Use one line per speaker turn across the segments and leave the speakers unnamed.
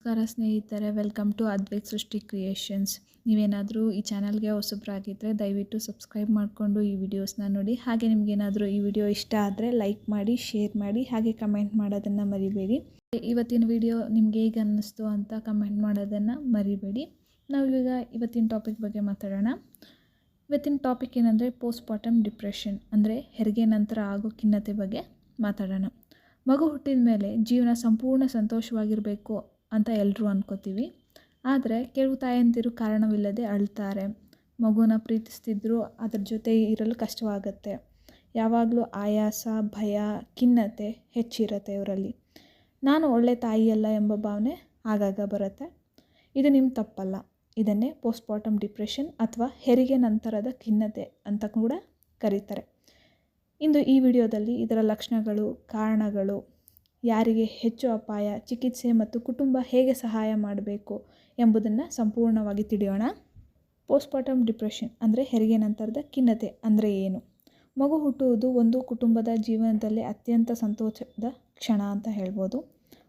ನಮಸ್ಕಾರ ಸ್ನೇಹಿತರೆ, welcome to Advait ಸೃಷ್ಟಿ ಕ್ರಿಯೇಷನ್ಸ್. ನೀವೇನಾದರೂ ಈ ಚಾನಲ್ಗೆ ಹೊಸಬ್ರಾಗಿದ್ದರೆ ದಯವಿಟ್ಟು ಸಬ್ಸ್ಕ್ರೈಬ್ ಮಾಡಿಕೊಂಡು ಈ ವಿಡಿಯೋಸ್ನ ನೋಡಿ. ಹಾಗೆ ನಿಮಗೇನಾದರೂ ಈ ವಿಡಿಯೋ ಇಷ್ಟ ಆದರೆ ಲೈಕ್ ಮಾಡಿ, ಶೇರ್ ಮಾಡಿ, ಹಾಗೆ ಕಮೆಂಟ್ ಮಾಡೋದನ್ನು ಮರಿಬೇಡಿ. ಇವತ್ತಿನ ವಿಡಿಯೋ ನಿಮ್ಗೆ ಹೇಗೆ ಅನ್ನಿಸ್ತು ಅಂತ ಕಮೆಂಟ್ ಮಾಡೋದನ್ನು ಮರಿಬೇಡಿ. ನಾವು ಇವಾಗ ಇವತ್ತಿನ ಟಾಪಿಕ್ ಬಗ್ಗೆ ಮಾತಾಡೋಣ. ಇವತ್ತಿನ ಟಾಪಿಕ್ ಏನಂದರೆ ಪೋಸ್ಟ್ಪಾರ್ಟಮ್ ಡಿಪ್ರೆಷನ್, ಅಂದರೆ ಹೆರಿಗೆ ನಂತರ ಆಗೋ ಖಿನ್ನತೆ ಬಗ್ಗೆ ಮಾತಾಡೋಣ. ಮಗು ಹುಟ್ಟಿದ ಮೇಲೆ ಜೀವನ ಸಂಪೂರ್ಣ ಸಂತೋಷವಾಗಿರಬೇಕು ಅಂತ ಎಲ್ಲರೂ ಅನ್ಕೋತೀವಿ. ಆದರೆ ಕೆಲವು ತಾಯಂದಿರು ಕಾರಣವಿಲ್ಲದೆ ಅಳ್ತಾರೆ. ಮಗುನ ಪ್ರೀತಿಸ್ತಿದ್ರು ಅದ್ರ ಜೊತೆ ಇರಲು ಕಷ್ಟವಾಗುತ್ತೆ. ಯಾವಾಗಲೂ ಆಯಾಸ, ಭಯ, ಖಿನ್ನತೆ ಹೆಚ್ಚಿರುತ್ತೆ ಇವರಲ್ಲಿ. ನಾನು ಒಳ್ಳೆ ತಾಯಿಯಲ್ಲ ಎಂಬ ಭಾವನೆ ಆಗಾಗ ಬರುತ್ತೆ. ಇದು ನಿಮ್ಮ ತಪ್ಪಲ್ಲ. ಇದನ್ನೇ ಪೋಸ್ಟ್ಪಾರ್ಟಮ್ ಡಿಪ್ರೆಷನ್ ಅಥವಾ ಹೆರಿಗೆ ನಂತರದ ಖಿನ್ನತೆ ಅಂತ ಕೂಡ ಕರೀತಾರೆ. ಇಂದು ಈ ವಿಡಿಯೋದಲ್ಲಿ ಇದರ ಲಕ್ಷಣಗಳು, ಕಾರಣಗಳು, ಯಾರಿಗೆ ಹೆಚ್ಚು ಅಪಾಯ, ಚಿಕಿತ್ಸೆ ಮತ್ತು ಕುಟುಂಬ ಹೇಗೆ ಸಹಾಯ ಮಾಡಬೇಕು ಎಂಬುದನ್ನು ಸಂಪೂರ್ಣವಾಗಿ ತಿಳಿಯೋಣ. ಪೋಸ್ಟ್ಪಾರ್ಟಮ್ ಡಿಪ್ರೆಷನ್ ಅಂದರೆ ಹೆರಿಗೆ ನಂತರದ ಖಿನ್ನತೆ ಅಂದರೆ ಏನು? ಮಗು ಹುಟ್ಟುವುದು ಒಂದು ಕುಟುಂಬದ ಜೀವನದಲ್ಲಿ ಅತ್ಯಂತ ಸಂತೋಷದ ಕ್ಷಣ ಅಂತ ಹೇಳ್ಬೋದು.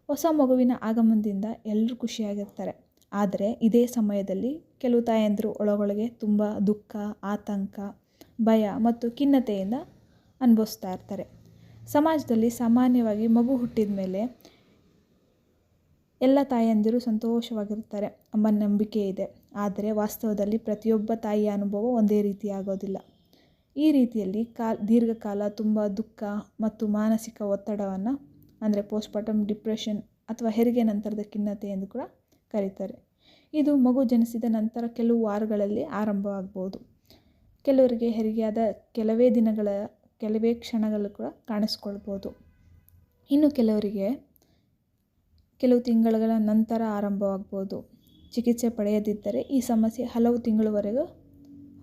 ಹೊಸ ಮಗುವಿನ ಆಗಮನದಿಂದ ಎಲ್ಲರೂ ಖುಷಿಯಾಗಿರ್ತಾರೆ. ಆದರೆ ಇದೇ ಸಮಯದಲ್ಲಿ ಕೆಲವು ತಾಯಂದಿರು ಒಳಗೊಳಗೆ ತುಂಬ ದುಃಖ, ಆತಂಕ, ಭಯ ಮತ್ತು ಖಿನ್ನತೆಯಿಂದ ಅನುಭವಿಸ್ತಾ ಇರ್ತಾರೆ. ಸಮಾಜದಲ್ಲಿ ಸಾಮಾನ್ಯವಾಗಿ ಮಗು ಹುಟ್ಟಿದ ಮೇಲೆ ಎಲ್ಲ ತಾಯಂದಿರು ಸಂತೋಷವಾಗಿರ್ತಾರೆ ಎಂಬ ನಂಬಿಕೆ ಇದೆ. ಆದರೆ ವಾಸ್ತವದಲ್ಲಿ ಪ್ರತಿಯೊಬ್ಬ ತಾಯಿಯ ಅನುಭವ ಒಂದೇ ರೀತಿ ಆಗೋದಿಲ್ಲ. ಈ ರೀತಿಯಲ್ಲಿ ದೀರ್ಘಕಾಲ ತುಂಬ ದುಃಖ ಮತ್ತು ಮಾನಸಿಕ ಒತ್ತಡವನ್ನು ಅಂದರೆ ಪೋಸ್ಟ್ಪಾರ್ಟಮ್ ಡಿಪ್ರೆಷನ್ ಅಥವಾ ಹೆರಿಗೆ ನಂತರದ ಖಿನ್ನತೆ ಎಂದು ಕೂಡ ಕರೀತಾರೆ. ಇದು ಮಗು ಜನಿಸಿದ ನಂತರ ಕೆಲವು ವಾರಗಳಲ್ಲಿ ಆರಂಭವಾಗ್ಬೋದು. ಕೆಲವರಿಗೆ ಹೆರಿಗೆಯಾದ ಕೆಲವೇ ಕ್ಷಣಗಳು ಕೂಡ ಕಾಣಿಸ್ಕೊಳ್ಬೋದು. ಇನ್ನು ಕೆಲವರಿಗೆ ಕೆಲವು ತಿಂಗಳುಗಳ ನಂತರ ಆರಂಭವಾಗ್ಬೋದು. ಚಿಕಿತ್ಸೆ ಪಡೆಯದಿದ್ದರೆ ಈ ಸಮಸ್ಯೆ ಹಲವು ತಿಂಗಳವರೆಗೂ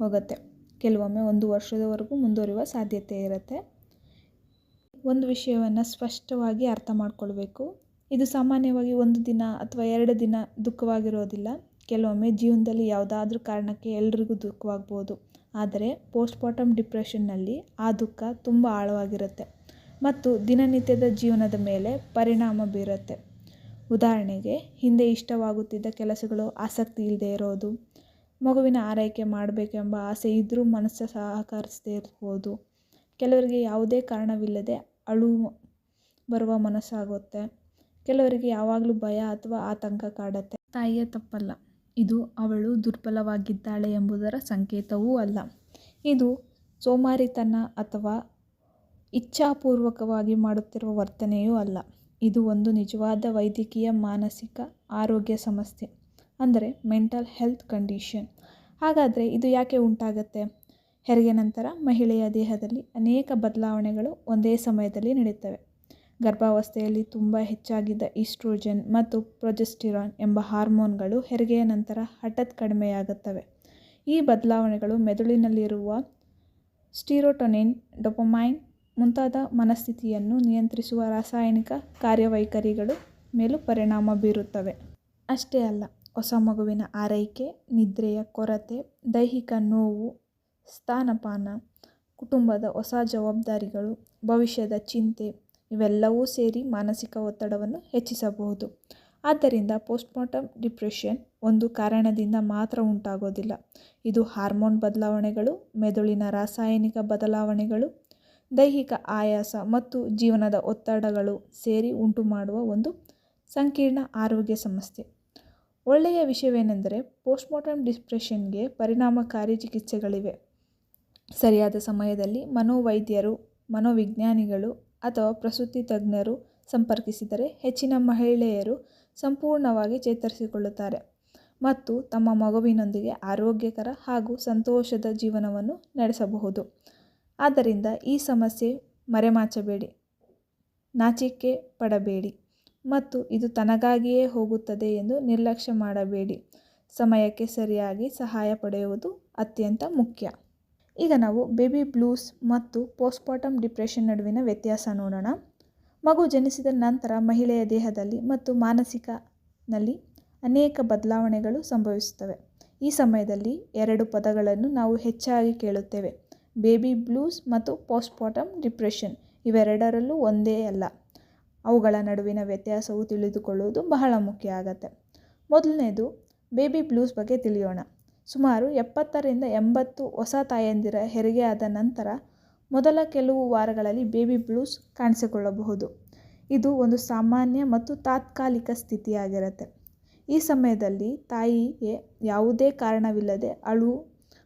ಹೋಗುತ್ತೆ. ಕೆಲವೊಮ್ಮೆ 1 ವರ್ಷದವರೆಗೂ ಮುಂದುವರಿಯುವ ಸಾಧ್ಯತೆ ಇರುತ್ತೆ. ಒಂದು ವಿಷಯವನ್ನು ಸ್ಪಷ್ಟವಾಗಿ ಅರ್ಥ ಮಾಡ್ಕೊಳ್ಬೇಕು. ಇದು ಸಾಮಾನ್ಯವಾಗಿ 1 ದಿನ ಅಥವಾ 2 ದಿನ ದುಃಖವಾಗಿರೋದಿಲ್ಲ. ಕೆಲವೊಮ್ಮೆ ಜೀವನದಲ್ಲಿ ಯಾವುದಾದ್ರೂ ಕಾರಣಕ್ಕೆ ಎಲ್ರಿಗೂ ದುಃಖವಾಗ್ಬೋದು. ಆದರೆ ಪೋಸ್ಟ್ಪಾರ್ಟಮ್ ಡಿಪ್ರೆಷನ್ನಲ್ಲಿ ಆ ದುಃಖ ತುಂಬ ಆಳವಾಗಿರುತ್ತೆ ಮತ್ತು ದಿನನಿತ್ಯದ ಜೀವನದ ಮೇಲೆ ಪರಿಣಾಮ ಬೀರುತ್ತೆ. ಉದಾಹರಣೆಗೆ, ಹಿಂದೆ ಇಷ್ಟವಾಗುತ್ತಿದ್ದ ಕೆಲಸಗಳು ಆಸಕ್ತಿ ಇಲ್ಲದೆ ಇರೋದು, ಮಗುವಿನ ಆರೈಕೆ ಮಾಡಬೇಕೆಂಬ ಆಸೆ ಇದ್ದರೂ ಮನಸ್ಸು ಸಹಕರಿಸದೇ ಇರ್ಬೋದು. ಕೆಲವರಿಗೆ ಯಾವುದೇ ಕಾರಣವಿಲ್ಲದೆ ಅಳು ಬರುವ ಮನಸ್ಸಾಗುತ್ತೆ. ಕೆಲವರಿಗೆ ಯಾವಾಗಲೂ ಭಯ ಅಥವಾ ಆತಂಕ ಕಾಡುತ್ತೆ. ತಾಯಿಯ ತಪ್ಪಲ್ಲ. ಇದು ಅವಳು ದುರ್ಬಲವಾಗಿದ್ದಾಳೆ ಎಂಬುದರ ಸಂಕೇತವೂ ಅಲ್ಲ. ಇದು ಸೋಮಾರಿತನ ಅಥವಾ ಇಚ್ಛಾಪೂರ್ವಕವಾಗಿ ಮಾಡುತ್ತಿರುವ ವರ್ತನೆಯೂ ಅಲ್ಲ. ಇದು ಒಂದು ನಿಜವಾದ ವೈದ್ಯಕೀಯ ಮಾನಸಿಕ ಆರೋಗ್ಯ ಸಮಸ್ಯೆ, ಅಂದರೆ ಮೆಂಟಲ್ ಹೆಲ್ತ್ ಕಂಡೀಷನ್. ಹಾಗಾದರೆ ಇದು ಯಾಕೆ ಉಂಟಾಗುತ್ತೆ? ಹೆರಿಗೆ ನಂತರ ಮಹಿಳೆಯ ದೇಹದಲ್ಲಿ ಅನೇಕ ಬದಲಾವಣೆಗಳು ಒಂದೇ ಸಮಯದಲ್ಲಿ ನಡೆಯುತ್ತವೆ. ಗರ್ಭಾವಸ್ಥೆಯಲ್ಲಿ ತುಂಬ ಹೆಚ್ಚಾಗಿದ್ದ ಈಸ್ಟ್ರೋಜನ್ ಮತ್ತು ಪ್ರೊಜೆಸ್ಟಿರಾನ್ ಎಂಬ ಹಾರ್ಮೋನ್ಗಳು ಹೆರಿಗೆಯ ನಂತರ ಹಠಾತ್ ಕಡಿಮೆಯಾಗುತ್ತವೆ. ಈ ಬದಲಾವಣೆಗಳು ಮೆದುಳಿನಲ್ಲಿರುವ ಸ್ಟಿರೋಟೊನಿನ್, ಡೋಪಮೈನ್ ಮುಂತಾದ ಮನಸ್ಥಿತಿಯನ್ನು ನಿಯಂತ್ರಿಸುವ ರಾಸಾಯನಿಕ ಕಾರ್ಯವೈಖರಿಗಳು ಮೇಲೂ ಪರಿಣಾಮ ಬೀರುತ್ತವೆ. ಅಷ್ಟೇ ಅಲ್ಲ, ಹೊಸ ಮಗುವಿನ ಆರೈಕೆ, ನಿದ್ರೆಯ ಕೊರತೆ, ದೈಹಿಕ ನೋವು, ಸ್ತನಪಾನ, ಕುಟುಂಬದ ಹೊಸ ಜವಾಬ್ದಾರಿಗಳು, ಭವಿಷ್ಯದ ಚಿಂತೆ ಇವೆಲ್ಲವೂ ಸೇರಿ ಮಾನಸಿಕ ಒತ್ತಡವನ್ನು ಹೆಚ್ಚಿಸಬಹುದು. ಆದ್ದರಿಂದ ಪೋಸ್ಟ್ಪಾರ್ಟಮ್ ಡಿಪ್ರೆಷನ್ ಒಂದು ಕಾರಣದಿಂದ ಮಾತ್ರ ಉಂಟಾಗೋದಿಲ್ಲ. ಇದು ಹಾರ್ಮೋನ್ ಬದಲಾವಣೆಗಳು, ಮೆದುಳಿನ ರಾಸಾಯನಿಕ ಬದಲಾವಣೆಗಳು, ದೈಹಿಕ ಆಯಾಸ ಮತ್ತು ಜೀವನದ ಒತ್ತಡಗಳು ಸೇರಿ ಉಂಟುಮಾಡುವ ಒಂದು ಸಂಕೀರ್ಣ ಆರೋಗ್ಯ ಸಮಸ್ಯೆ. ಒಳ್ಳೆಯ ವಿಷಯವೇನೆಂದರೆ ಪೋಸ್ಟ್ಪಾರ್ಟಮ್ ಡಿಪ್ರೆಷನ್ಗೆ ಪರಿಣಾಮಕಾರಿ ಚಿಕಿತ್ಸೆಗಳಿವೆ. ಸರಿಯಾದ ಸಮಯದಲ್ಲಿ ಮನೋವೈದ್ಯರು, ಮನೋವಿಜ್ಞಾನಿಗಳು ಅಥವಾ ಪ್ರಸೂತಿ ತಜ್ಞರು ಸಂಪರ್ಕಿಸಿದರೆ ಹೆಚ್ಚಿನ ಮಹಿಳೆಯರು ಸಂಪೂರ್ಣವಾಗಿ ಚೇತರಿಸಿಕೊಳ್ಳುತ್ತಾರೆ ಮತ್ತು ತಮ್ಮ ಮಗುವಿನೊಂದಿಗೆ ಆರೋಗ್ಯಕರ ಹಾಗೂ ಸಂತೋಷದ ಜೀವನವನ್ನು ನಡೆಸಬಹುದು. ಆದ್ದರಿಂದ ಈ ಸಮಸ್ಯೆ ಮರೆಮಾಚಬೇಡಿ, ನಾಚಿಕೆ ಪಡಬೇಡಿ ಮತ್ತು ಇದು ತನಗಾಗಿಯೇ ಹೋಗುತ್ತದೆ ಎಂದು ನಿರ್ಲಕ್ಷ್ಯ ಮಾಡಬೇಡಿ. ಸಮಯಕ್ಕೆ ಸರಿಯಾಗಿ ಸಹಾಯ ಪಡೆಯುವುದು ಅತ್ಯಂತ ಮುಖ್ಯ. ಈಗ ನಾವು ಬೇಬಿ ಬ್ಲೂಸ್ ಮತ್ತು ಪೋಸ್ಟ್ಪಾರ್ಟಮ್ ಡಿಪ್ರೆಷನ್ ನಡುವಿನ ವ್ಯತ್ಯಾಸ ನೋಡೋಣ. ಮಗು ಜನಿಸಿದ ನಂತರ ಮಹಿಳೆಯ ದೇಹದಲ್ಲಿ ಮತ್ತು ಮಾನಸಿಕನಲ್ಲಿ ಅನೇಕ ಬದಲಾವಣೆಗಳು ಸಂಭವಿಸುತ್ತವೆ. ಈ ಸಮಯದಲ್ಲಿ 2 ಪದಗಳನ್ನು ನಾವು ಹೆಚ್ಚಾಗಿ ಕೇಳುತ್ತೇವೆ: ಬೇಬಿ ಬ್ಲೂಸ್ ಮತ್ತು ಪೋಸ್ಟ್ಪಾರ್ಟಮ್ ಡಿಪ್ರೆಷನ್. ಇವೆರಡರಲ್ಲೂ ಒಂದೇ ಅಲ್ಲ. ಅವುಗಳ ನಡುವಿನ ವ್ಯತ್ಯಾಸವು ತಿಳಿದುಕೊಳ್ಳುವುದು ಬಹಳ ಮುಖ್ಯ ಆಗುತ್ತೆ. ಮೊದಲನೇದು ಬೇಬಿ ಬ್ಲೂಸ್ ಬಗ್ಗೆ ತಿಳಿಯೋಣ. ಸುಮಾರು 70ರಿಂದ 80 ಹೊಸ ತಾಯಂದಿರ ಹೆರಿಗೆಯಾದ ನಂತರ ಮೊದಲ ಕೆಲವು ವಾರಗಳಲ್ಲಿ ಬೇಬಿ ಬ್ಲೂಸ್ ಕಾಣಿಸಿಕೊಳ್ಳಬಹುದು. ಇದು ಒಂದು ಸಾಮಾನ್ಯ ಮತ್ತು ತಾತ್ಕಾಲಿಕ ಸ್ಥಿತಿಯಾಗಿರುತ್ತೆ. ಈ ಸಮಯದಲ್ಲಿ ತಾಯಿಗೆ ಯಾವುದೇ ಕಾರಣವಿಲ್ಲದೆ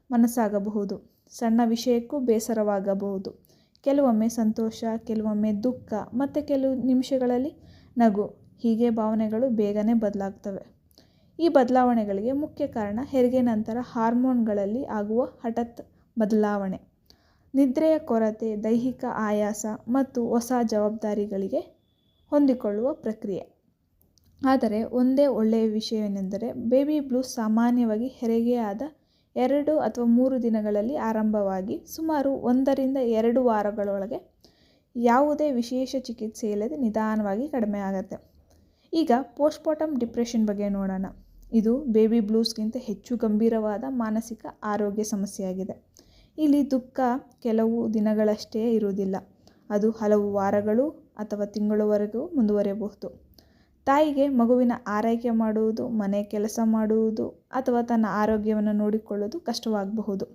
ಮನಸ್ಸಾಗಬಹುದು, ಸಣ್ಣ ವಿಷಯಕ್ಕೂ ಬೇಸರವಾಗಬಹುದು, ಕೆಲವೊಮ್ಮೆ ಸಂತೋಷ, ಕೆಲವೊಮ್ಮೆ ದುಃಖ ಮತ್ತು ಕೆಲವು ನಿಮಿಷಗಳಲ್ಲಿ ನಗು. ಹೀಗೆ ಭಾವನೆಗಳು ಬೇಗನೆ ಬದಲಾಗ್ತವೆ. ಈ ಬದಲಾವಣೆಗಳಿಗೆ ಮುಖ್ಯ ಕಾರಣ ಹೆರಿಗೆ ನಂತರ ಹಾರ್ಮೋನ್ಗಳಲ್ಲಿ ಆಗುವ ಹಠಾತ್ ಬದಲಾವಣೆ, ನಿದ್ರೆಯ ಕೊರತೆ, ದೈಹಿಕ ಆಯಾಸ ಮತ್ತು ಹೊಸ ಜವಾಬ್ದಾರಿಗಳಿಗೆ ಹೊಂದಿಕೊಳ್ಳುವ ಪ್ರಕ್ರಿಯೆ. ಆದರೆ ಒಂದೇ ಒಳ್ಳೆಯ ವಿಷಯವೆಂದರೆ ಬೇಬಿ ಬ್ಲೂಸ್ ಸಾಮಾನ್ಯವಾಗಿ ಹೆರಿಗೆಯಾದ 2 ಅಥವಾ 3 ದಿನಗಳಲ್ಲಿ ಆರಂಭವಾಗಿ ಸುಮಾರು 1ರಿಂದ 2 ವಾರಗಳೊಳಗೆ ಯಾವುದೇ ವಿಶೇಷ ಚಿಕಿತ್ಸೆ ಇಲ್ಲದೆ ನಿಧಾನವಾಗಿ ಕಡಿಮೆ ಆಗುತ್ತೆ. ಈಗ ಪೋಸ್ಟ್ಮಾರ್ಟಮ್ ಡಿಪ್ರೆಷನ್ ಬಗ್ಗೆ ನೋಡೋಣ. ಇದು ಬೇಬಿ ಬ್ಲೂಸ್ಗಿಂತ ಹೆಚ್ಚು ಗಂಭೀರವಾದ ಮಾನಸಿಕ ಆರೋಗ್ಯ ಸಮಸ್ಯೆಯಾಗಿದೆ. ಇಲ್ಲಿ ದುಃಖ ಕೆಲವು ದಿನಗಳಷ್ಟೇ ಇರುವುದಿಲ್ಲ, ಅದು ಹಲವು ವಾರಗಳು ಅಥವಾ ತಿಂಗಳವರೆಗೂ ಮುಂದುವರಿಯಬಹುದು. ತಾಯಿಗೆ ಮಗುವಿನ ಆರೈಕೆ ಮಾಡುವುದು, ಮನೆ ಕೆಲಸ ಮಾಡುವುದು ಅಥವಾ ತನ್ನ ಆರೋಗ್ಯವನ್ನು ನೋಡಿಕೊಳ್ಳುವುದು ಕಷ್ಟವಾಗಬಹುದು.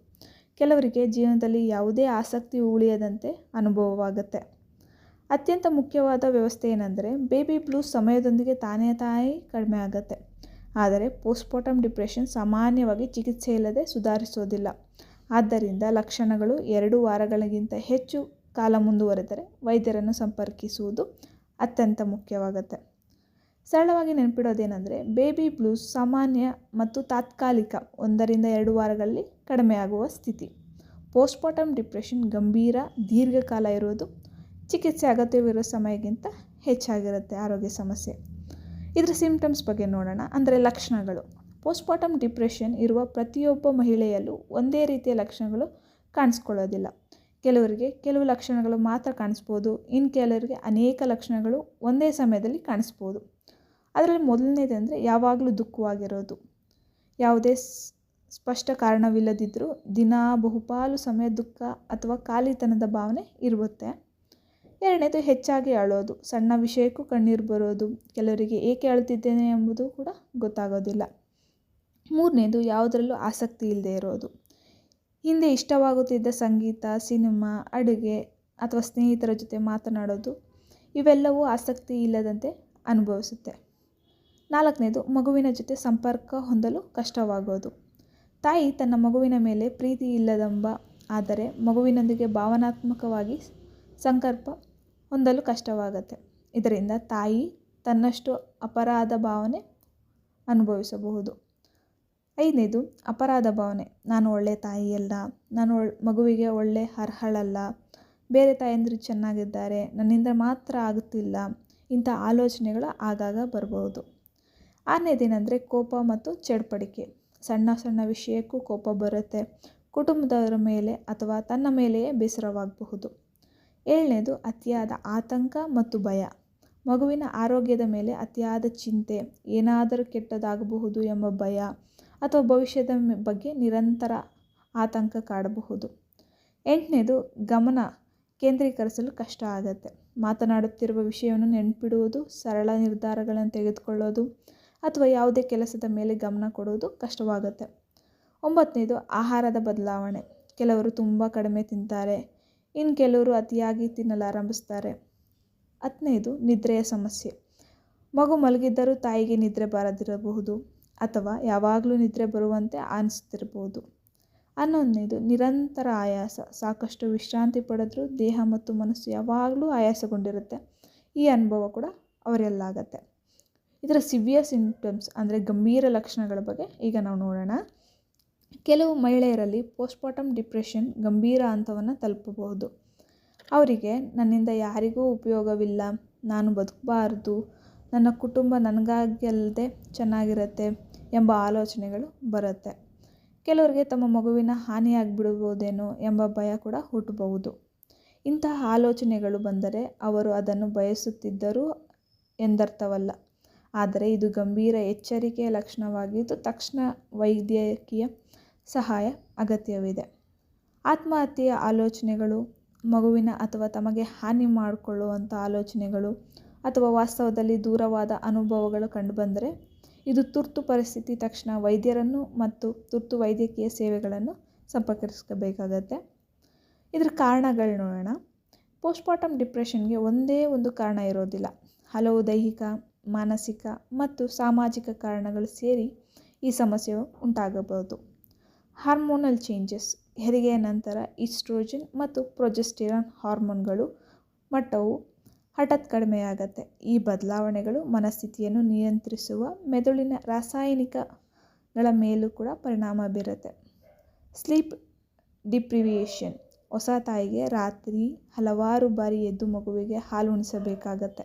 ಕೆಲವರಿಗೆ ಜೀವನದಲ್ಲಿ ಯಾವುದೇ ಆಸಕ್ತಿ ಉಳಿಯದಂತೆ ಅನುಭವವಾಗುತ್ತೆ. ಅತ್ಯಂತ ಮುಖ್ಯವಾದ ವ್ಯವಸ್ಥೆ ಏನೆಂದರೆ ಬೇಬಿ ಬ್ಲೂಸ್ ಸಮಯದೊಂದಿಗೆ ತಾನೇ ಕಡಿಮೆ ಆಗುತ್ತೆ. ಆದರೆ ಪೋಸ್ಟ್ಮಾರ್ಟಮ್ ಡಿಪ್ರೆಷನ್ ಸಾಮಾನ್ಯವಾಗಿ ಚಿಕಿತ್ಸೆ ಇಲ್ಲದೆ ಸುಧಾರಿಸೋದಿಲ್ಲ. ಆದ್ದರಿಂದ ಲಕ್ಷಣಗಳು 2 ವಾರಗಳಿಗಿಂತ ಹೆಚ್ಚು ಕಾಲ ಮುಂದುವರೆದರೆ ವೈದ್ಯರನ್ನು ಸಂಪರ್ಕಿಸುವುದು ಅತ್ಯಂತ ಮುಖ್ಯವಾಗುತ್ತೆ. ಸರಳವಾಗಿ ನೆನಪಿಡೋದೇನೆಂದರೆ ಬೇಬಿ ಬ್ಲೂಸ್ ಸಾಮಾನ್ಯ ಮತ್ತು ತಾತ್ಕಾಲಿಕ, 1ರಿಂದ 2 ವಾರಗಳಲ್ಲಿ ಕಡಿಮೆಯಾಗುವ ಸ್ಥಿತಿ. ಪೋಸ್ಟ್ಮಾರ್ಟಮ್ ಡಿಪ್ರೆಷನ್ ಗಂಭೀರ, ದೀರ್ಘಕಾಲ ಇರುವುದು, ಚಿಕಿತ್ಸೆ ಅಗತ್ಯವಿರುವ ಸಮಯಕ್ಕಿಂತ ಹೆಚ್ಚಾಗಿರುತ್ತೆ ಆರೋಗ್ಯ ಸಮಸ್ಯೆ. ಇದರ ಸಿಂಪ್ಟಮ್ಸ್ ಬಗ್ಗೆ ನೋಡೋಣ, ಅಂದರೆ ಲಕ್ಷಣಗಳು. ಪೋಸ್ಟ್ಮಾರ್ಟಮ್ ಡಿಪ್ರೆಷನ್ ಇರುವ ಪ್ರತಿಯೊಬ್ಬ ಮಹಿಳೆಯಲ್ಲೂ ಒಂದೇ ರೀತಿಯ ಲಕ್ಷಣಗಳು ಕಾಣಿಸ್ಕೊಳ್ಳೋದಿಲ್ಲ. ಕೆಲವರಿಗೆ ಕೆಲವು ಲಕ್ಷಣಗಳು ಮಾತ್ರ ಕಾಣಿಸ್ಬೋದು, ಇನ್ನು ಕೆಲವರಿಗೆ ಅನೇಕ ಲಕ್ಷಣಗಳು ಒಂದೇ ಸಮಯದಲ್ಲಿ ಕಾಣಿಸ್ಬೋದು. ಅದರಲ್ಲಿ ಮೊದಲನೇದಂದರೆ ಯಾವಾಗಲೂ ದುಃಖವಾಗಿರೋದು, ಯಾವುದೇ ಸ್ಪಷ್ಟ ಕಾರಣವಿಲ್ಲದಿದ್ದರೂ ದಿನಾ ಬಹುಪಾಲು ಸಮಯ ದುಃಖ ಅಥವಾ ಖಾಲಿತನದ ಭಾವನೆ ಇರುತ್ತೆ. ಎರಡನೇದು ಹೆಚ್ಚಾಗಿ ಅಳೋದು, ಸಣ್ಣ ವಿಷಯಕ್ಕೂ ಕಣ್ಣೀರು ಬರೋದು, ಕೆಲವರಿಗೆ ಏಕೆ ಅಳುತ್ತಿದ್ದೇನೆ ಎಂಬುದು ಕೂಡ ಗೊತ್ತಾಗೋದಿಲ್ಲ. ಮೂರನೇದು ಯಾವುದರಲ್ಲೂ ಆಸಕ್ತಿ ಇಲ್ಲದೆ ಇರೋದು, ಹಿಂದೆ ಇಷ್ಟವಾಗುತ್ತಿದ್ದ ಸಂಗೀತ, ಸಿನಿಮಾ, ಅಡುಗೆ ಅಥವಾ ಸ್ನೇಹಿತರ ಜೊತೆ ಮಾತನಾಡೋದು ಇವೆಲ್ಲವೂ ಆಸಕ್ತಿ ಇಲ್ಲದಂತೆ ಅನುಭವಿಸುತ್ತೆ. ನಾಲ್ಕನೇದು ಮಗುವಿನ ಜೊತೆ ಸಂಪರ್ಕ ಹೊಂದಲು ಕಷ್ಟವಾಗೋದು, ತಾಯಿ ತನ್ನ ಮಗುವಿನ ಮೇಲೆ ಪ್ರೀತಿ ಇಲ್ಲದೆಂಬ ಆದರೆ ಮಗುವಿನೊಂದಿಗೆ ಭಾವನಾತ್ಮಕವಾಗಿ ಸಂಪರ್ಕ ಹೊಂದಲು ಕಷ್ಟವಾಗುತ್ತೆ. ಇದರಿಂದ ತಾಯಿ ತನ್ನಷ್ಟು ಅಪರಾಧ ಭಾವನೆ ಅನುಭವಿಸಬಹುದು. ಐದನೇದು ಅಪರಾಧ ಭಾವನೆ, ನಾನು ಒಳ್ಳೆಯ ತಾಯಿಯಲ್ಲ, ನಾನು ಮಗುವಿಗೆ ಒಳ್ಳೆ ಅರ್ಹಳಲ್ಲ, ಬೇರೆ ತಾಯಂದಿರು ಚೆನ್ನಾಗಿದ್ದಾರೆ, ನನ್ನಿಂದ ಮಾತ್ರ ಆಗುತ್ತಿಲ್ಲ, ಇಂಥ ಆಲೋಚನೆಗಳು ಆಗಾಗ ಬರಬಹುದು. ಆರನೇದೇನೆಂದರೆ ಕೋಪ ಮತ್ತು ಚಡ್ಪಡಿಕೆ, ಸಣ್ಣ ಸಣ್ಣ ವಿಷಯಕ್ಕೂ ಕೋಪ ಬರುತ್ತೆ, ಕುಟುಂಬದವರ ಮೇಲೆ ಅಥವಾ ತನ್ನ ಮೇಲೆಯೇ ಬೇಸರವಾಗಬಹುದು. ಏಳನೇದು ಅತಿಯಾದ ಆತಂಕ ಮತ್ತು ಭಯ, ಮಗುವಿನ ಆರೋಗ್ಯದ ಮೇಲೆ ಅತಿಯಾದ ಚಿಂತೆ, ಏನಾದರೂ ಕೆಟ್ಟದಾಗಬಹುದು ಎಂಬ ಭಯ ಅಥವಾ ಭವಿಷ್ಯದ ಬಗ್ಗೆ ನಿರಂತರ ಆತಂಕ ಕಾಡಬಹುದು. ಎಂಟನೇದು ಗಮನ ಕೇಂದ್ರೀಕರಿಸಲು ಕಷ್ಟ ಆಗುತ್ತೆ, ಮಾತನಾಡುತ್ತಿರುವ ವಿಷಯವನ್ನು ನೆನಪಿಡುವುದು, ಸರಳ ನಿರ್ಧಾರಗಳನ್ನು ತೆಗೆದುಕೊಳ್ಳೋದು ಅಥವಾ ಯಾವುದೇ ಕೆಲಸದ ಮೇಲೆ ಗಮನ ಕೊಡುವುದು ಕಷ್ಟವಾಗುತ್ತೆ. ಒಂಬತ್ತನೇದು ಆಹಾರದ ಬದಲಾವಣೆ, ಕೆಲವರು ತುಂಬ ಕಡಿಮೆ ತಿಂತಾರೆ, ಇನ್ನು ಕೆಲವರು ಅತಿಯಾಗಿ ತಿನ್ನಲಾರಂಭಿಸ್ತಾರೆ. ಹತ್ತನೇದು ನಿದ್ರೆಯ ಸಮಸ್ಯೆ, ಮಗು ಮಲಗಿದ್ದರೂ ತಾಯಿಗೆ ನಿದ್ರೆ ಬಾರದಿರಬಹುದು ಅಥವಾ ಯಾವಾಗಲೂ ನಿದ್ರೆ ಬರುವಂತೆ ಅನಿಸ್ತಿರ್ಬೋದು. 11ನೇದು ನಿರಂತರ ಆಯಾಸ, ಸಾಕಷ್ಟು ವಿಶ್ರಾಂತಿ ಪಡೆದರೂ ದೇಹ ಮತ್ತು ಮನಸ್ಸು ಯಾವಾಗಲೂ ಆಯಾಸಗೊಂಡಿರುತ್ತೆ. ಈ ಅನುಭವ ಕೂಡ ಅವರೆಲ್ಲಾಗತ್ತೆ. ಇದರ ಸಿವಿಯರ್ ಸಿಂಪ್ಟಮ್ಸ್ ಅಂದರೆ ಗಂಭೀರ ಲಕ್ಷಣಗಳ ಬಗ್ಗೆ ಈಗ ನಾವು ನೋಡೋಣ. ಕೆಲವು ಮಹಿಳೆಯರಲ್ಲಿ ಪೋಸ್ಟ್ಮಾರ್ಟಮ್ ಡಿಪ್ರೆಷನ್ ಗಂಭೀರ ಹಂತವನ್ನು ತಲುಪಬಹುದು. ಅವರಿಗೆ ನನ್ನಿಂದ ಯಾರಿಗೂ ಉಪಯೋಗವಿಲ್ಲ, ನಾನು ಬದುಕಬಾರ್ದು, ನನ್ನ ಕುಟುಂಬ ನನಗಾಗಲ್ಲದೆ ಚೆನ್ನಾಗಿರುತ್ತೆ ಎಂಬ ಆಲೋಚನೆಗಳು ಬರುತ್ತೆ. ಕೆಲವರಿಗೆ ತಮ್ಮ ಮಗುವಿನ ಹಾನಿಯಾಗಿಬಿಡಬಹುದೇನೋ ಎಂಬ ಭಯ ಕೂಡ ಹುಟ್ಟಬಹುದು. ಇಂತಹ ಆಲೋಚನೆಗಳು ಬಂದರೆ ಅವರು ಅದನ್ನು ಬಯಸುತ್ತಿದ್ದರು ಎಂದರ್ಥವಲ್ಲ, ಆದರೆ ಇದು ಗಂಭೀರ ಎಚ್ಚರಿಕೆಯ ಲಕ್ಷಣವಾಗಿದ್ದು ತಕ್ಷಣ ವೈದ್ಯಕೀಯ ಸಹಾಯ ಅಗತ್ಯವಿದೆ. ಆತ್ಮಹತ್ಯೆಯ ಆಲೋಚನೆಗಳು, ಮಗುವಿನ ಅಥವಾ ತಮಗೆ ಹಾನಿ ಮಾಡಿಕೊಳ್ಳುವಂಥ ಆಲೋಚನೆಗಳು ಅಥವಾ ವಾಸ್ತವದಲ್ಲಿ ದೂರವಾದ ಅನುಭವಗಳು ಕಂಡುಬಂದರೆ ಇದು ತುರ್ತು ಪರಿಸ್ಥಿತಿ ತಕ್ಷಣ ವೈದ್ಯರನ್ನು ಮತ್ತು ತುರ್ತು ವೈದ್ಯಕೀಯ ಸೇವೆಗಳನ್ನು ಸಂಪರ್ಕಿಸಬೇಕಾಗತ್ತೆ. ಇದರ ಕಾರಣಗಳು ನೋಡೋಣ. ಪೋಸ್ಟ್ಮಾರ್ಟಮ್ ಡಿಪ್ರೆಷನ್ಗೆ ಒಂದೇ ಒಂದು ಕಾರಣ ಇರೋದಿಲ್ಲ. ಹಲವು ದೈಹಿಕ, ಮಾನಸಿಕ ಮತ್ತು ಸಾಮಾಜಿಕ ಕಾರಣಗಳು ಸೇರಿ ಈ ಸಮಸ್ಯೆ ಉಂಟಾಗಬಹುದು. ಹಾರ್ಮೋನಲ್ ಚೇಂಜಸ್, ಹೆರಿಗೆಯ ನಂತರ ಈಸ್ಟ್ರೋಜನ್ ಮತ್ತು ಪ್ರೊಜೆಸ್ಟೆರಾನ್ ಹಾರ್ಮೋನ್ಗಳು ಮಟ್ಟವು ಹಠಾತ್ ಕಡಿಮೆಯಾಗತ್ತೆ. ಈ ಬದಲಾವಣೆಗಳು ಮನಸ್ಥಿತಿಯನ್ನು ನಿಯಂತ್ರಿಸುವ ಮೆದುಳಿನ ರಾಸಾಯನಿಕಗಳ ಮೇಲೂ ಕೂಡ ಪರಿಣಾಮ ಬೀರುತ್ತೆ. ಸ್ಲೀಪ್ ಡಿಪ್ರಿವಿಯೇಷನ್, ಹೊಸ ತಾಯಿಗೆ ರಾತ್ರಿ ಹಲವಾರು ಬಾರಿ ಎದ್ದು ಮಗುವಿಗೆ ಹಾಲು ಉಣಿಸಬೇಕಾಗತ್ತೆ.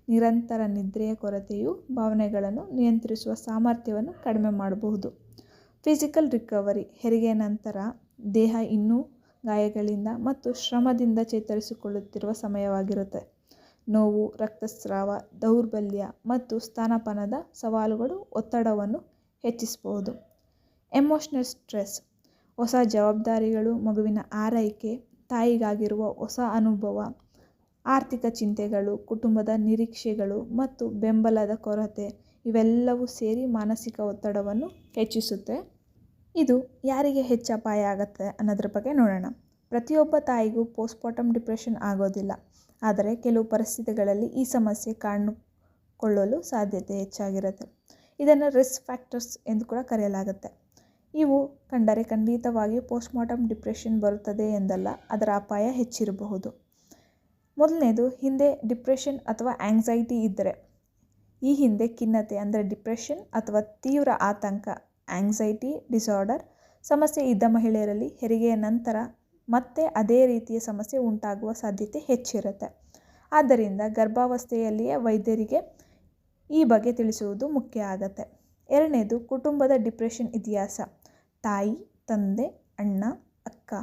ನಿರಂತರ ನಿದ್ರೆಯ ಕೊರತೆಯು ಭಾವನೆಗಳನ್ನು ನಿಯಂತ್ರಿಸುವ ಸಾಮರ್ಥ್ಯವನ್ನು ಕಡಿಮೆ ಮಾಡಬಹುದು. ಫಿಸಿಕಲ್ ರಿಕವರಿ, ಹೆರಿಗೆಯ ನಂತರ ದೇಹ ಇನ್ನೂ ಗಾಯಗಳಿಂದ ಮತ್ತು ಶ್ರಮದಿಂದ ಚೇತರಿಸಿಕೊಳ್ಳುತ್ತಿರುವ ಸಮಯವಾಗಿರುತ್ತೆ. ನೋವು, ರಕ್ತಸ್ರಾವ, ದೌರ್ಬಲ್ಯ ಮತ್ತು ಸ್ತನಪಾನದ ಸವಾಲುಗಳು ಒತ್ತಡವನ್ನು ಹೆಚ್ಚಿಸಬಹುದು. ಎಮೋಷನಲ್ ಸ್ಟ್ರೆಸ್, ಹೊಸ ಜವಾಬ್ದಾರಿಗಳು, ಮಗುವಿನ ಆರೈಕೆ, ತಾಯಿಗಾಗಿರುವ ಹೊಸ ಅನುಭವ, ಆರ್ಥಿಕ ಚಿಂತೆಗಳು, ಕುಟುಂಬದ ನಿರೀಕ್ಷೆಗಳು ಮತ್ತು ಬೆಂಬಲದ ಕೊರತೆ ಇವೆಲ್ಲವೂ ಸೇರಿ ಮಾನಸಿಕ ಒತ್ತಡವನ್ನು ಹೆಚ್ಚಿಸುತ್ತೆ. ಇದು ಯಾರಿಗೆ ಹೆಚ್ಚು ಅಪಾಯ ಆಗುತ್ತೆ ಅನ್ನೋದ್ರ ಬಗ್ಗೆ ನೋಡೋಣ. ಪ್ರತಿಯೊಬ್ಬ ತಾಯಿಗೂ ಪೋಸ್ಟ್ಮಾರ್ಟಮ್ ಡಿಪ್ರೆಷನ್ ಆಗೋದಿಲ್ಲ, ಆದರೆ ಕೆಲವು ಪರಿಸ್ಥಿತಿಗಳಲ್ಲಿ ಈ ಸಮಸ್ಯೆ ಕಾಣಿಕೊಳ್ಳಲು ಸಾಧ್ಯತೆ ಹೆಚ್ಚಾಗಿರುತ್ತೆ. ಇದನ್ನು ರಿಸ್ಕ್ ಫ್ಯಾಕ್ಟರ್ಸ್ ಎಂದು ಕೂಡ ಕರೆಯಲಾಗುತ್ತೆ. ಇವು ಕಂಡರೆ ಖಂಡಿತವಾಗಿ ಪೋಸ್ಟ್ಮಾರ್ಟಮ್ ಡಿಪ್ರೆಷನ್ ಬರುತ್ತದೆ ಎಂದಲ್ಲ, ಅದರ ಅಪಾಯ ಹೆಚ್ಚಿರಬಹುದು. ಮೊದಲನೇದು, ಹಿಂದೆ ಡಿಪ್ರೆಷನ್ ಅಥವಾ ಆಂಗ್ಸೈಟಿ ಇದ್ದರೆ. ಈ ಹಿಂದೆ ಖಿನ್ನತೆ ಅಂದರೆ ಡಿಪ್ರೆಷನ್ ಅಥವಾ ತೀವ್ರ ಆತಂಕ ಆಂಗ್ಸೈಟಿ ಡಿಸಾರ್ಡರ್ ಸಮಸ್ಯೆ ಇದ್ದ ಮಹಿಳೆಯರಲ್ಲಿ ಹೆರಿಗೆಯ ನಂತರ ಮತ್ತೆ ಅದೇ ರೀತಿಯ ಸಮಸ್ಯೆ ಉಂಟಾಗುವ ಸಾಧ್ಯತೆ ಹೆಚ್ಚಿರುತ್ತೆ. ಆದ್ದರಿಂದ ಗರ್ಭಾವಸ್ಥೆಯಲ್ಲಿಯೇ ವೈದ್ಯರಿಗೆ ಈ ಬಗ್ಗೆ ತಿಳಿಸುವುದು ಮುಖ್ಯ ಆಗತ್ತೆ. ಎರಡನೇದು, ಕುಟುಂಬದ ಡಿಪ್ರೆಷನ್ ಇತಿಹಾಸ. ತಾಯಿ, ತಂದೆ, ಅಣ್ಣ, ಅಕ್ಕ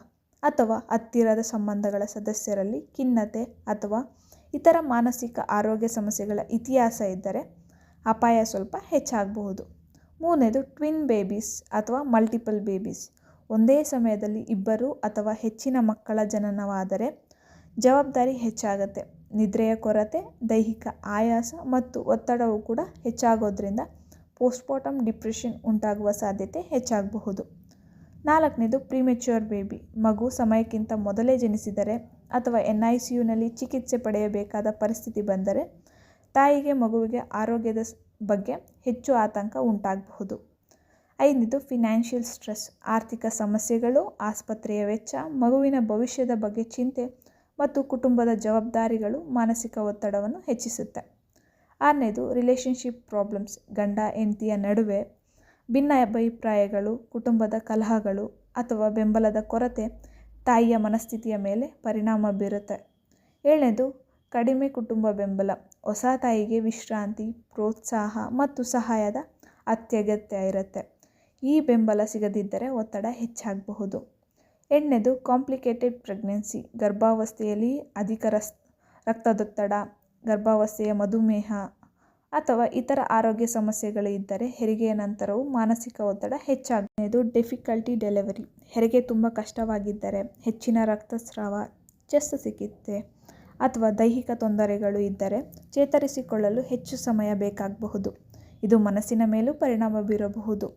ಅಥವಾ ಹತ್ತಿರದ ಸಂಬಂಧಗಳ ಸದಸ್ಯರಲ್ಲಿ ಖಿನ್ನತೆ ಅಥವಾ ಇತರ ಮಾನಸಿಕ ಆರೋಗ್ಯ ಸಮಸ್ಯೆಗಳ ಇತಿಹಾಸ ಇದ್ದರೆ ಅಪಾಯ ಸ್ವಲ್ಪ ಹೆಚ್ಚಾಗಬಹುದು. ಮೂರನೇದು, ಟ್ವಿನ್ ಬೇಬೀಸ್ ಅಥವಾ ಮಲ್ಟಿಪಲ್ ಬೇಬೀಸ್. ಒಂದೇ ಸಮಯದಲ್ಲಿ ಇಬ್ಬರು ಅಥವಾ ಹೆಚ್ಚಿನ ಮಕ್ಕಳ ಜನನವಾದರೆ ಜವಾಬ್ದಾರಿ ಹೆಚ್ಚಾಗುತ್ತೆ. ನಿದ್ರೆಯ ಕೊರತೆ, ದೈಹಿಕ ಆಯಾಸ ಮತ್ತು ಒತ್ತಡವು ಕೂಡ ಹೆಚ್ಚಾಗೋದ್ರಿಂದ ಪೋಸ್ಟ್ಮಾರ್ಟಮ್ ಡಿಪ್ರೆಷನ್ ಉಂಟಾಗುವ ಸಾಧ್ಯತೆ ಹೆಚ್ಚಾಗಬಹುದು. ನಾಲ್ಕನೇದು, ಪ್ರಿಮೆಚ್ಯೂರ್ ಬೇಬಿ. ಮಗು ಸಮಯಕ್ಕಿಂತ ಮೊದಲೇ ಜನಿಸಿದರೆ ಅಥವಾ NICUನಲ್ಲಿ ಚಿಕಿತ್ಸೆ ಪಡೆಯಬೇಕಾದ ಪರಿಸ್ಥಿತಿ ಬಂದರೆ ತಾಯಿಗೆ ಮಗುವಿಗೆ ಆರೋಗ್ಯದ ಬಗ್ಗೆ ಹೆಚ್ಚು ಆತಂಕ ಉಂಟಾಗಬಹುದು. ಐದನೇದು, ಫಿನಾನ್ಷಿಯಲ್ ಸ್ಟ್ರೆಸ್. ಆರ್ಥಿಕ ಸಮಸ್ಯೆಗಳು, ಆಸ್ಪತ್ರೆಯ ವೆಚ್ಚ, ಮಗುವಿನ ಭವಿಷ್ಯದ ಬಗ್ಗೆ ಚಿಂತೆ ಮತ್ತು ಕುಟುಂಬದ ಜವಾಬ್ದಾರಿಗಳು ಮಾನಸಿಕ ಒತ್ತಡವನ್ನು ಹೆಚ್ಚಿಸುತ್ತೆ. ಆರನೇದು, ರಿಲೇಷನ್ಶಿಪ್ ಪ್ರಾಬ್ಲಮ್ಸ್. ಗಂಡ ಹೆಂಡತಿಯ ನಡುವೆ ಭಿನ್ನಾಭಿಪ್ರಾಯಗಳು, ಕುಟುಂಬದ ಕಲಹಗಳು ಅಥವಾ ಬೆಂಬಲದ ಕೊರತೆ ತಾಯಿಯ ಮನಸ್ಥಿತಿಯ ಮೇಲೆ ಪರಿಣಾಮ ಬೀರುತ್ತೆ. ಏಳನೇದು, ಕಡಿಮೆ ಕುಟುಂಬ ಬೆಂಬಲ. ಹೊಸ ತಾಯಿಗೆ ವಿಶ್ರಾಂತಿ, ಪ್ರೋತ್ಸಾಹ ಮತ್ತು ಸಹಾಯದ ಅತ್ಯಗತ್ಯ ಇರುತ್ತೆ. ಈ ಬೆಂಬಲ ಸಿಗದಿದ್ದರೆ ಒತ್ತಡ ಹೆಚ್ಚಾಗಬಹುದು. ಎಂಟನೇದು, ಕಾಂಪ್ಲಿಕೇಟೆಡ್ ಪ್ರೆಗ್ನೆನ್ಸಿ. ಗರ್ಭಾವಸ್ಥೆಯಲ್ಲಿ ಅಧಿಕ ರಕ್ತದೊತ್ತಡ, ಗರ್ಭಾವಸ್ಥೆಯ ಮಧುಮೇಹ ಅಥವಾ ಇತರ ಆರೋಗ್ಯ ಸಮಸ್ಯೆಗಳು ಇದ್ದರೆ ಹೆರಿಗೆಯ ನಂತರವೂ ಮಾನಸಿಕ ಒತ್ತಡ ಹೆಚ್ಚಾಗಬಹುದು. Difficulty delivery. ಹೆರಿಗೆ ತುಂಬ ಕಷ್ಟವಾಗಿದ್ದರೆ, ಹೆಚ್ಚಿನ ರಕ್ತಸ್ರಾವ, ಶಸ್ತ್ರಚಿಕಿತ್ಸೆ ಅಥವಾ ದೈಹಿಕ ತೊಂದರೆಗಳು ಇದ್ದರೆ ಚೇತರಿಸಿಕೊಳ್ಳಲು ಹೆಚ್ಚು ಸಮಯ ಬೇಕಾಗಬಹುದು. ಇದು ಮನಸ್ಸಿನ ಮೇಲೂ ಪರಿಣಾಮ ಬೀರಬಹುದು.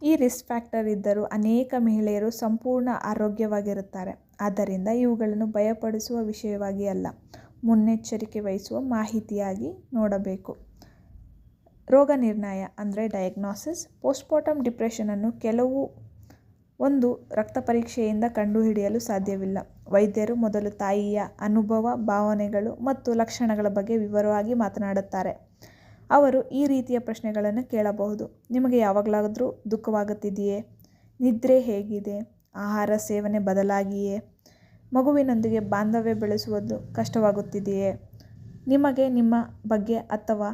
ಈ ರಿಸ್ಕ್ ಫ್ಯಾಕ್ಟರ್ ಇದ್ದರೂ ಅನೇಕ ಮಹಿಳೆಯರು ಸಂಪೂರ್ಣ ಆರೋಗ್ಯವಾಗಿರುತ್ತಾರೆ. ಆದ್ದರಿಂದ ಇವುಗಳನ್ನು ಭಯಪಡಿಸುವ ವಿಷಯವಾಗಿ ಅಲ್ಲ, ಮುನ್ನೆಚ್ಚರಿಕೆ ವಹಿಸುವ ಮಾಹಿತಿಯಾಗಿ ನೋಡಬೇಕು. ರೋಗ ನಿರ್ಣಯ ಅಂದರೆ ಡಯಾಗ್ನೋಸಿಸ್. ಪೋಸ್ಟ್ಮಾರ್ಟಮ್ ಡಿಪ್ರೆಷನನ್ನು ಒಂದು ರಕ್ತ ಪರೀಕ್ಷೆಯಿಂದ ಕಂಡುಹಿಡಿಯಲು ಸಾಧ್ಯವಿಲ್ಲ. ವೈದ್ಯರು ಮೊದಲು ತಾಯಿಯ ಅನುಭವ, ಭಾವನೆಗಳು ಮತ್ತು ಲಕ್ಷಣಗಳ ಬಗ್ಗೆ ವಿವರವಾಗಿ ಮಾತನಾಡುತ್ತಾರೆ. ಅವರು ಈ ರೀತಿಯ ಪ್ರಶ್ನೆಗಳನ್ನು ಕೇಳಬಹುದು. ನಿಮಗೆ ಯಾವಾಗಲಾದರೂ ದುಃಖವಾಗುತ್ತಿದೆಯೇ? ನಿದ್ರೆ ಹೇಗಿದೆ? ಆಹಾರ ಸೇವನೆ ಬದಲಾಗಿಯೇ? ಮಗುವಿನೊಂದಿಗೆ ಬಾಂಧವ್ಯ ಬೆಳೆಸುವುದು ಕಷ್ಟವಾಗುತ್ತಿದೆಯೇ? ನಿಮಗೆ ನಿಮ್ಮ ಬಗ್ಗೆ ಅಥವಾ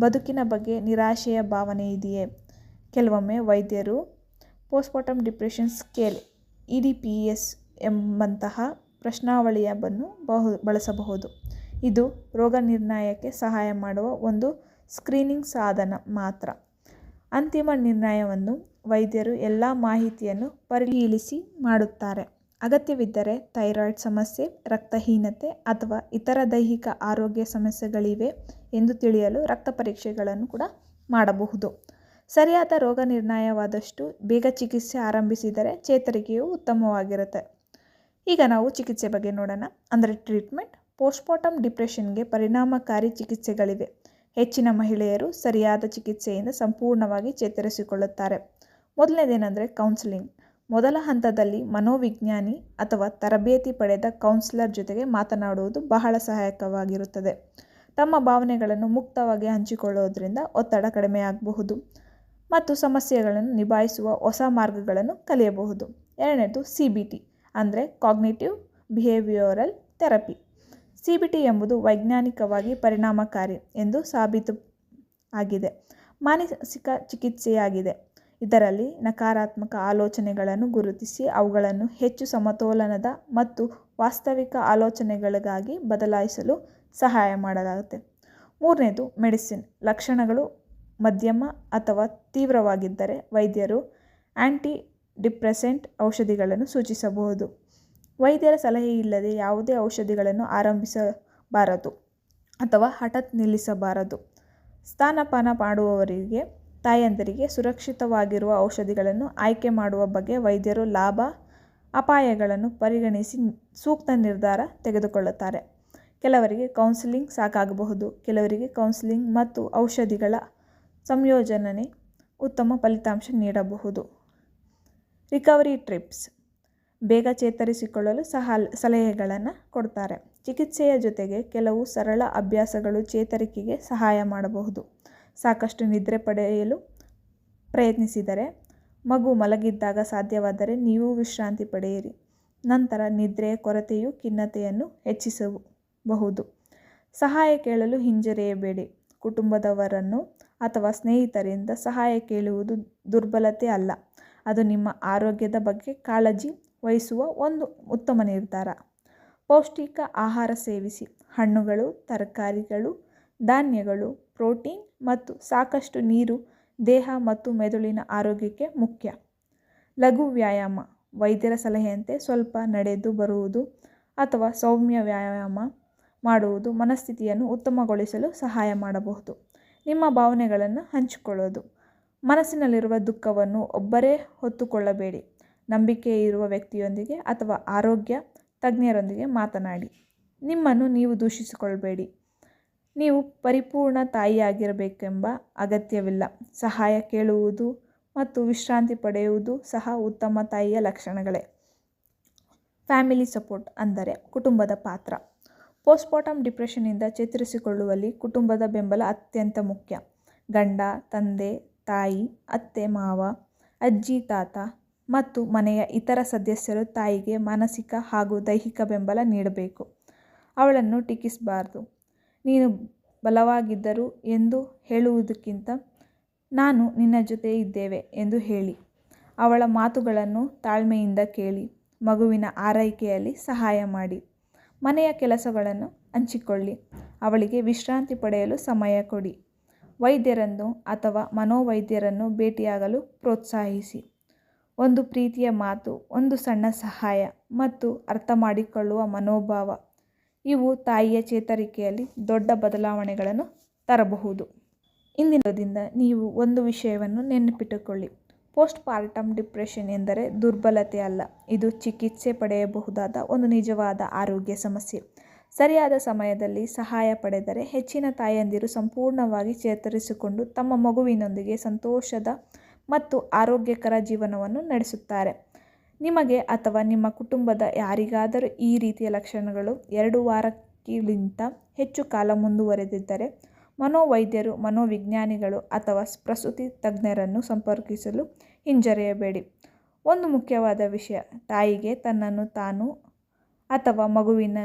ಬದುಕಿನ ಬಗ್ಗೆ ನಿರಾಶೆಯ ಭಾವನೆ ಇದೆಯೇ? ಕೆಲವೊಮ್ಮೆ ವೈದ್ಯರು ಪೋಸ್ಟ್ಮಾರ್ಟಮ್ ಡಿಪ್ರೆಷನ್ ಸ್ಕೇಲ್ EDPS ಎಂಬಂತಹ ಪ್ರಶ್ನಾವಳಿಯನ್ನು ಬಳಸಬಹುದು. ಇದು ರೋಗ ನಿರ್ಣಯಕ್ಕೆ ಸಹಾಯ ಮಾಡುವ ಒಂದು ಸ್ಕ್ರೀನಿಂಗ್ ಸಾಧನ ಮಾತ್ರ. ಅಂತಿಮ ನಿರ್ಣಯವನ್ನು ವೈದ್ಯರು ಎಲ್ಲ ಮಾಹಿತಿಯನ್ನು ಪರಿಶೀಲಿಸಿ ಮಾಡುತ್ತಾರೆ. ಅಗತ್ಯವಿದ್ದರೆ ಥೈರಾಯ್ಡ್ ಸಮಸ್ಯೆ, ರಕ್ತಹೀನತೆ ಅಥವಾ ಇತರ ದೈಹಿಕ ಆರೋಗ್ಯ ಸಮಸ್ಯೆಗಳಿವೆ ಎಂದು ತಿಳಿಯಲು ರಕ್ತ ಪರೀಕ್ಷೆಗಳನ್ನು ಕೂಡ ಮಾಡಬಹುದು. ಸರಿಯಾದ ರೋಗ ನಿರ್ಣಯವಾದಷ್ಟು ಬೇಗ ಚಿಕಿತ್ಸೆ ಆರಂಭಿಸಿದರೆ ಚೇತರಿಕೆಯು ಉತ್ತಮವಾಗಿರುತ್ತೆ. ಈಗ ನಾವು ಚಿಕಿತ್ಸೆ ಬಗ್ಗೆ ನೋಡೋಣ. ಅಂದರೆ ಟ್ರೀಟ್ಮೆಂಟ್. ಪೋಸ್ಟ್ಮಾರ್ಟಮ್ ಡಿಪ್ರೆಷನ್ಗೆ ಪರಿಣಾಮಕಾರಿ ಚಿಕಿತ್ಸೆಗಳಿವೆ. ಹೆಚ್ಚಿನ ಮಹಿಳೆಯರು ಸರಿಯಾದ ಚಿಕಿತ್ಸೆಯಿಂದ ಸಂಪೂರ್ಣವಾಗಿ ಚೇತರಿಸಿಕೊಳ್ಳುತ್ತಾರೆ. ಮೊದಲನೇದೇನೆಂದರೆ ಕೌನ್ಸಿಲಿಂಗ್. ಮೊದಲ ಹಂತದಲ್ಲಿ ಮನೋವಿಜ್ಞಾನಿ ಅಥವಾ ತರಬೇತಿ ಪಡೆದ ಕೌನ್ಸಿಲರ್ ಜೊತೆಗೆ ಮಾತನಾಡುವುದು ಬಹಳ ಸಹಾಯಕವಾಗಿರುತ್ತದೆ. ತಮ್ಮ ಭಾವನೆಗಳನ್ನು ಮುಕ್ತವಾಗಿ ಹಂಚಿಕೊಳ್ಳುವುದರಿಂದ ಒತ್ತಡ ಕಡಿಮೆಯಾಗಬಹುದು ಮತ್ತು ಸಮಸ್ಯೆಗಳನ್ನು ನಿಭಾಯಿಸುವ ಹೊಸ ಮಾರ್ಗಗಳನ್ನು ಕಲಿಯಬಹುದು. ಎರಡನೇದು CBT ಅಂದರೆ ಕಾಗ್ನಿಟಿವ್ ಬಿಹೇವಿಯರಲ್ ಥೆರಪಿ. CBT ಎಂಬುದು ವೈಜ್ಞಾನಿಕವಾಗಿ ಪರಿಣಾಮಕಾರಿ ಎಂದು ಸಾಬೀತು ಆಗಿದೆ ಮಾನಸಿಕ ಚಿಕಿತ್ಸೆಯಾಗಿದೆ. ಇದರಲ್ಲಿ ನಕಾರಾತ್ಮಕ ಆಲೋಚನೆಗಳನ್ನು ಗುರುತಿಸಿ ಅವುಗಳನ್ನು ಹೆಚ್ಚು ಸಮತೋಲನದ ಮತ್ತು ವಾಸ್ತವಿಕ ಆಲೋಚನೆಗಳಿಗಾಗಿ ಬದಲಾಯಿಸಲು ಸಹಾಯ ಮಾಡಲಾಗುತ್ತೆ. ಮೂರನೇದು ಮೆಡಿಸಿನ್. ಲಕ್ಷಣಗಳು ಮಧ್ಯಮ ಅಥವಾ ತೀವ್ರವಾಗಿದ್ದರೆ ವೈದ್ಯರು ಆ್ಯಂಟಿ ಡಿಪ್ರೆಸೆಂಟ್ ಔಷಧಿಗಳನ್ನು ಸೂಚಿಸಬಹುದು. ವೈದ್ಯರ ಸಲಹೆ ಇಲ್ಲದೆ ಯಾವುದೇ ಔಷಧಿಗಳನ್ನು ಆರಂಭಿಸಬಾರದು ಅಥವಾ ಹಠಾತ್ ನಿಲ್ಲಿಸಬಾರದು. ಸ್ತನ್ಯಪಾನ ಮಾಡುವವರಿಗೆ ತಾಯಂದಿರಿಗೆ ಸುರಕ್ಷಿತವಾಗಿರುವ ಔಷಧಿಗಳನ್ನು ಆಯ್ಕೆ ಮಾಡುವ ಬಗ್ಗೆ ವೈದ್ಯರು ಲಾಭ ಅಪಾಯಗಳನ್ನು ಪರಿಗಣಿಸಿ ಸೂಕ್ತ ನಿರ್ಧಾರ ತೆಗೆದುಕೊಳ್ಳುತ್ತಾರೆ. ಕೆಲವರಿಗೆ ಕೌನ್ಸಿಲಿಂಗ್ ಸಾಕಾಗಬಹುದು. ಕೆಲವರಿಗೆ ಕೌನ್ಸಿಲಿಂಗ್ ಮತ್ತು ಔಷಧಿಗಳ ಸಂಯೋಜನೆ ಉತ್ತಮ ಫಲಿತಾಂಶ ನೀಡಬಹುದು. Recovery tips. ಬೇಗ ಚೇತರಿಸಿಕೊಳ್ಳಲು ಸಲಹೆಗಳನ್ನು ಕೊಡ್ತಾರೆ. ಚಿಕಿತ್ಸೆಯ ಜೊತೆಗೆ ಕೆಲವು ಸರಳ ಅಭ್ಯಾಸಗಳು ಚೇತರಿಕೆಗೆ ಸಹಾಯ ಮಾಡಬಹುದು. ಸಾಕಷ್ಟು ನಿದ್ರೆ ಪಡೆಯಲು ಪ್ರಯತ್ನಿಸಿದರೆ, ಮಗು ಮಲಗಿದ್ದಾಗ ಸಾಧ್ಯವಾದರೆ ನೀವು ವಿಶ್ರಾಂತಿ ಪಡೆಯಿರಿ. ನಂತರ ನಿದ್ರೆಯ ಕೊರತೆಯು ಖಿನ್ನತೆಯನ್ನು ಹೆಚ್ಚಿಸಬಹುದು. ಸಹಾಯ ಕೇಳಲು ಹಿಂಜರಿಯಬೇಡಿ. ಕುಟುಂಬದವರನ್ನು ಅಥವಾ ಸ್ನೇಹಿತರಿಂದ ಸಹಾಯ ಕೇಳುವುದು ದುರ್ಬಲತೆ ಅಲ್ಲ, ಅದು ನಿಮ್ಮ ಆರೋಗ್ಯದ ಬಗ್ಗೆ ಕಾಳಜಿ ವಹಿಸುವ ಒಂದು ಉತ್ತಮ ನಿರ್ಧಾರ. ಪೌಷ್ಟಿಕ ಆಹಾರ ಸೇವಿಸಿ. ಹಣ್ಣುಗಳು, ತರಕಾರಿಗಳು, ಧಾನ್ಯಗಳು, ಪ್ರೋಟೀನ್ ಮತ್ತು ಸಾಕಷ್ಟು ನೀರು ದೇಹ ಮತ್ತು ಮೆದುಳಿನ ಆರೋಗ್ಯಕ್ಕೆ ಮುಖ್ಯ. ಲಘು ವ್ಯಾಯಾಮ. ವೈದ್ಯರ ಸಲಹೆಯಂತೆ ಸ್ವಲ್ಪ ನಡೆದು ಬರುವುದು ಅಥವಾ ಸೌಮ್ಯ ವ್ಯಾಯಾಮ ಮಾಡುವುದು ಮನಸ್ಥಿತಿಯನ್ನು ಉತ್ತಮಗೊಳಿಸಲು ಸಹಾಯ ಮಾಡಬಹುದು. ನಿಮ್ಮ ಭಾವನೆಗಳನ್ನು ಹಂಚಿಕೊಳ್ಳೋದು. ಮನಸ್ಸಿನಲ್ಲಿರುವ ದುಃಖವನ್ನು ಒಬ್ಬರೇ ಹೊತ್ತುಕೊಳ್ಳಬೇಡಿ. ನಂಬಿಕೆ ಇರುವ ವ್ಯಕ್ತಿಯೊಂದಿಗೆ ಅಥವಾ ಆರೋಗ್ಯ ತಜ್ಞರೊಂದಿಗೆ ಮಾತನಾಡಿ. ನಿಮ್ಮನ್ನು ನೀವು ದೂಷಿಸಿಕೊಳ್ಳಬೇಡಿ. ನೀವು ಪರಿಪೂರ್ಣ ತಾಯಿಯಾಗಿರಬೇಕೆಂಬ ಅಗತ್ಯವಿಲ್ಲ. ಸಹಾಯ ಕೇಳುವುದು ಮತ್ತು ವಿಶ್ರಾಂತಿ ಪಡೆಯುವುದು ಸಹ ಉತ್ತಮ ತಾಯಿಯ ಲಕ್ಷಣಗಳೇ. ಫ್ಯಾಮಿಲಿ ಸಪೋರ್ಟ್ ಅಂದರೆ ಕುಟುಂಬದ ಪಾತ್ರ. ಪೋಸ್ಟ್ಮಾರ್ಟಮ್ ಡಿಪ್ರೆಷನ್ನಿಂದ ಚೇತರಿಸಿಕೊಳ್ಳುವಲ್ಲಿ ಕುಟುಂಬದ ಬೆಂಬಲ ಅತ್ಯಂತ ಮುಖ್ಯ. ಗಂಡ, ತಂದೆ, ತಾಯಿ, ಅತ್ತೆ, ಮಾವ, ಅಜ್ಜಿ, ತಾತ ಮತ್ತು ಮನೆಯ ಇತರ ಸದಸ್ಯರು ತಾಯಿಗೆ ಮಾನಸಿಕ ಹಾಗೂ ದೈಹಿಕ ಬೆಂಬಲ ನೀಡಬೇಕು. ಅವಳನ್ನು ಟೀಕಿಸಬಾರದು. ನೀನು ಬಲವಾಗಿದ್ದರು ಎಂದು ಹೇಳುವುದಕ್ಕಿಂತ ನಾನು ನಿನ್ನ ಜೊತೆ ಇದ್ದೇವೆ ಎಂದು ಹೇಳಿ. ಅವಳ ಮಾತುಗಳನ್ನು ತಾಳ್ಮೆಯಿಂದ ಕೇಳಿ. ಮಗುವಿನ ಆರೈಕೆಯಲ್ಲಿ ಸಹಾಯ ಮಾಡಿ. ಮನೆಯ ಕೆಲಸಗಳನ್ನು ಹಂಚಿಕೊಳ್ಳಿ. ಅವಳಿಗೆ ವಿಶ್ರಾಂತಿ ಪಡೆಯಲು ಸಮಯ ಕೊಡಿ. ವೈದ್ಯರನ್ನು ಅಥವಾ ಮನೋವೈದ್ಯರನ್ನು ಭೇಟಿಯಾಗಲು ಪ್ರೋತ್ಸಾಹಿಸಿ. ಒಂದು ಪ್ರೀತಿಯ ಮಾತು, ಒಂದು ಸಣ್ಣ ಸಹಾಯ ಮತ್ತು ಅರ್ಥ ಮಾಡಿಕೊಳ್ಳುವ ಮನೋಭಾವ ಇವು ತಾಯಿಯ ಚೇತರಿಕೆಯಲ್ಲಿ ದೊಡ್ಡ ಬದಲಾವಣೆಗಳನ್ನು ತರಬಹುದು. ಇಂದಿನದಿಂದ ನೀವು ಒಂದು ವಿಷಯವನ್ನು ನೆನಪಿಟ್ಟುಕೊಳ್ಳಿ. ಪೋಸ್ಟ್ಪಾರ್ಟಮ್ ಡಿಪ್ರೆಷನ್ ಎಂದರೆ ದುರ್ಬಲತೆ ಅಲ್ಲ, ಇದು ಚಿಕಿತ್ಸೆ ಪಡೆಯಬಹುದಾದ ಒಂದು ನಿಜವಾದ ಆರೋಗ್ಯ ಸಮಸ್ಯೆ. ಸರಿಯಾದ ಸಮಯದಲ್ಲಿ ಸಹಾಯ ಪಡೆದರೆ ಹೆಚ್ಚಿನ ತಾಯಂದಿರು ಸಂಪೂರ್ಣವಾಗಿ ಚೇತರಿಸಿಕೊಂಡು ತಮ್ಮ ಮಗುವಿನೊಂದಿಗೆ ಸಂತೋಷದ ಮತ್ತು ಆರೋಗ್ಯಕರ ಜೀವನವನ್ನು ನಡೆಸುತ್ತಾರೆ. ನಿಮಗೆ ಅಥವಾ ನಿಮ್ಮ ಕುಟುಂಬದ ಯಾರಿಗಾದರೂ ಈ ರೀತಿಯ ಲಕ್ಷಣಗಳು 2 ವಾರಕ್ಕಿಂತ ಹೆಚ್ಚು ಕಾಲ ಮುಂದುವರೆದಿದ್ದರೆ ಮನೋವೈದ್ಯರು, ಮನೋವಿಜ್ಞಾನಿಗಳು ಅಥವಾ ಪ್ರಸೂತಿ ತಜ್ಞರನ್ನು ಸಂಪರ್ಕಿಸಲು ಹಿಂಜರಿಯಬೇಡಿ. ಒಂದು ಮುಖ್ಯವಾದ ವಿಷಯ, ತಾಯಿಗೆ ತನ್ನನ್ನು ತಾನು ಅಥವಾ ಮಗುವಿನ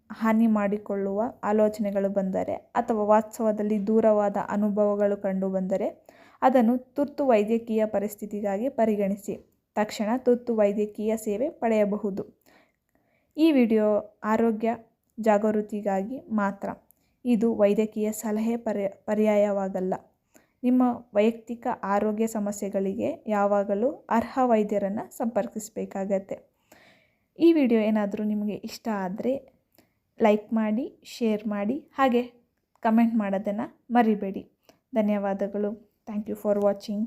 ಹಾನಿ ಮಾಡಿಕೊಳ್ಳುವ ಆಲೋಚನೆಗಳು ಬಂದರೆ ಅಥವಾ ವಾಸ್ತವದಲ್ಲಿ ದೂರವಾದ ಅನುಭವಗಳು ಕಂಡುಬಂದರೆ ಅದನ್ನು ತುರ್ತು ವೈದ್ಯಕೀಯ ಪರಿಸ್ಥಿತಿಗಾಗಿ ಪರಿಗಣಿಸಿ. ತಕ್ಷಣ ತುರ್ತು ವೈದ್ಯಕೀಯ ಸೇವೆ ಪಡೆಯಬಹುದು. ಈ ವಿಡಿಯೋ ಆರೋಗ್ಯ ಜಾಗೃತಿಗಾಗಿ ಮಾತ್ರ. ಇದು ವೈದ್ಯಕೀಯ ಸಲಹೆ ಪರ್ಯಾಯವಾಗಲ್ಲ. ನಿಮ್ಮ ವೈಯಕ್ತಿಕ ಆರೋಗ್ಯ ಸಮಸ್ಯೆಗಳಿಗೆ ಯಾವಾಗಲೂ ಅರ್ಹ ವೈದ್ಯರನ್ನು ಸಂಪರ್ಕಿಸಬೇಕಾಗತ್ತೆ. ಈ ವಿಡಿಯೋ ಏನಾದರೂ ನಿಮಗೆ ಇಷ್ಟ ಆದರೆ ಲೈಕ್ ಮಾಡಿ, ಶೇರ್ ಮಾಡಿ, ಹಾಗೆ ಕಮೆಂಟ್ ಮಾಡೋದನ್ನು ಮರಿಬೇಡಿ. ಧನ್ಯವಾದಗಳು. Thank you for watching.